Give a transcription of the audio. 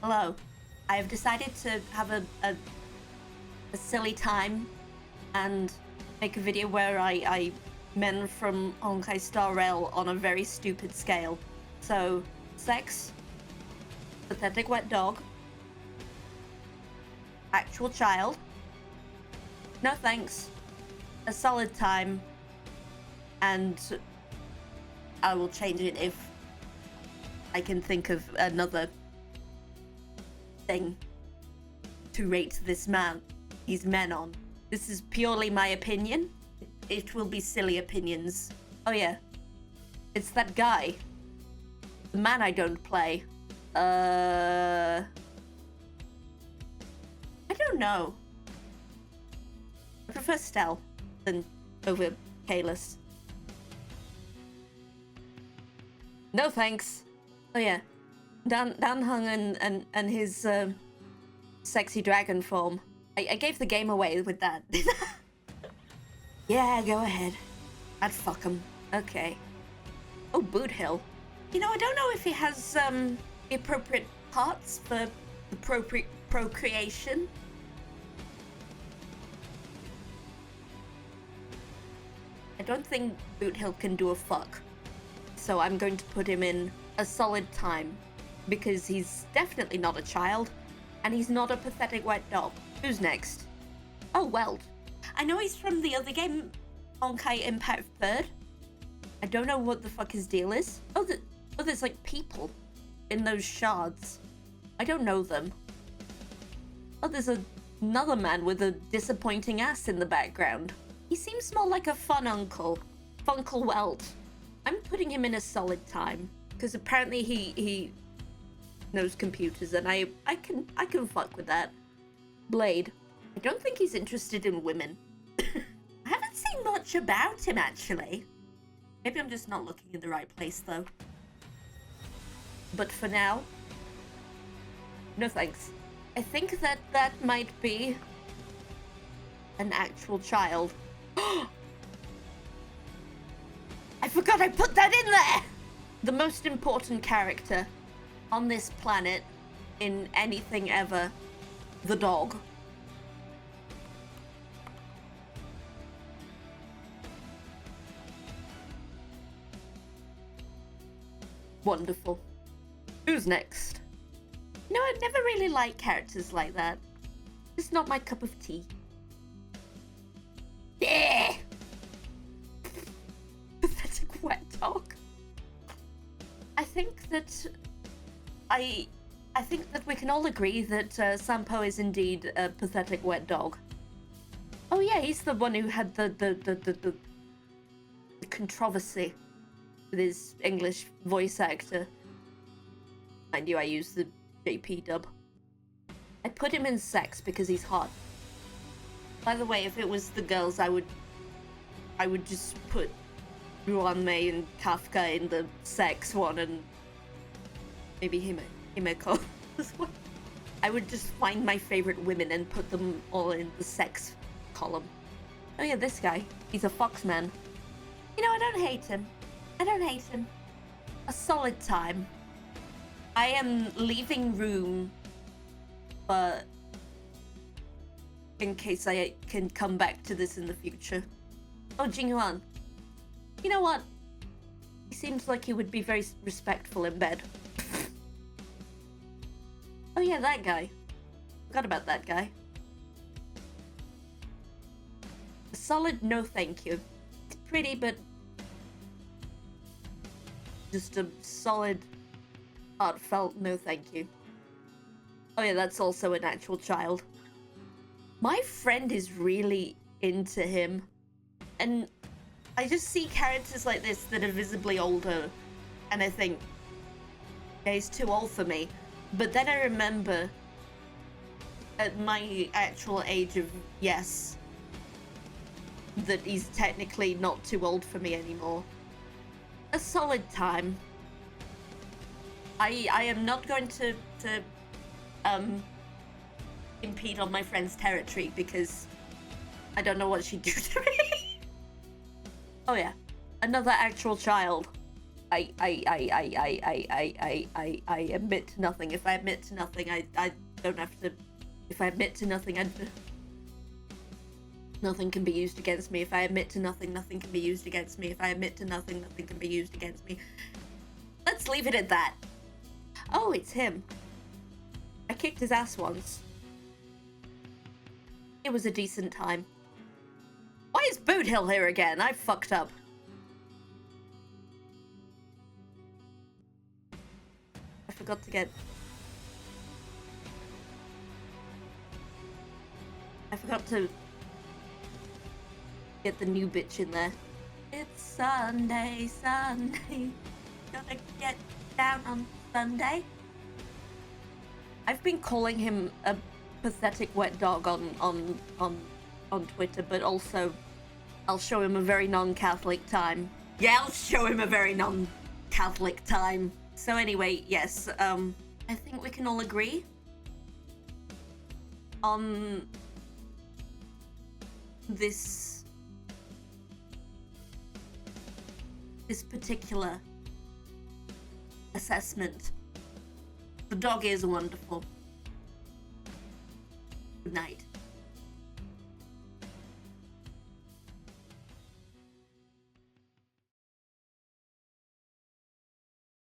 Hello. I have decided to have a silly time and make a video where I men from Honkai Star Rail on a very stupid scale. So, sex, pathetic wet dog, actual child, no thanks, a solid time, and I will change it if I can think of another thing to rate these men on. This is purely my opinion. It will be silly opinions. Oh yeah, it's that guy, the man I don't play. I don't know. I prefer Stel than over Kalis. No thanks. Oh yeah, Dan Hung and his sexy dragon form. I gave the game away with that. Yeah, go ahead. I'd fuck him. Okay. Oh, Boot Hill. You know, I don't know if he has the appropriate parts for appropriate procreation. I don't think Boot Hill can do a fuck. So I'm going to put him in a solid time, because he's definitely not a child, and he's not a pathetic wet dog. Who's next? Oh, Weld. I know he's from the other game, Honkai Impact 3rd. I don't know what the fuck his deal is. Oh, there's like people in those shards. I don't know them. Oh, there's another man with a disappointing ass in the background. He seems more like a fun uncle. Funkle Weld. I'm putting him in a solid time, because apparently he knows computers, and I can fuck with that. Blade. I don't think he's interested in women. I haven't seen much about him, actually. Maybe I'm just not looking in the right place, though. But for now, no thanks. I think that might be an actual child. I forgot I put that in there! The most important character on this planet in anything ever. The dog. Wonderful. Who's next? No, I never really liked characters like that. It's not my cup of tea. Yeah. Pathetic wet dog. I think that we can all agree that Sampo is indeed a pathetic wet dog. Oh yeah, he's the one who had the controversy with his English voice actor. Mind you, I use the JP dub. I put him in sex because he's hot. By the way, if it was the girls, I would just put Ruanmei and Kafka in the sex one, and maybe Himeko as well. I would just find my favorite women and put them all in the sex column. Oh yeah, this guy. He's a foxman. You know, I don't hate him. I don't hate him. A solid time. I am leaving room, but in case I can come back to this in the future. Oh, Jinghuan. You know what? He seems like he would be very respectful in bed. Oh yeah, that guy. Forgot about that guy. A solid no thank you. It's pretty, but just a solid, heartfelt no thank you. Oh yeah, that's also an actual child. My friend is really into him, and I just see characters like this that are visibly older, and I think, yeah, he's too old for me. But then I remember, at my actual age of yes, that he's technically not too old for me anymore. A solid time. I am not going to impede on my friend's territory, because I don't know what she'd do to me. Oh yeah, another actual child. I admit to nothing. If I admit to nothing, I don't have to. If I admit to nothing, nothing can be used against me. If I admit to nothing, nothing can be used against me. If I admit to nothing, nothing can be used against me. Let's leave it at that. Oh, it's him. I kicked his ass once. It was a decent time. Why is Boot Hill here again? I fucked up. I forgot to get... I forgot to get the new bitch in there. It's Sunday, Sunday. Gotta get down on Sunday. I've been calling him a pathetic wet dog on Twitter, but also I'll show him a very non-Catholic time. Yeah, I'll show him a very non-Catholic time. So anyway, yes, I think we can all agree on this particular assessment. The dog is wonderful. Good night.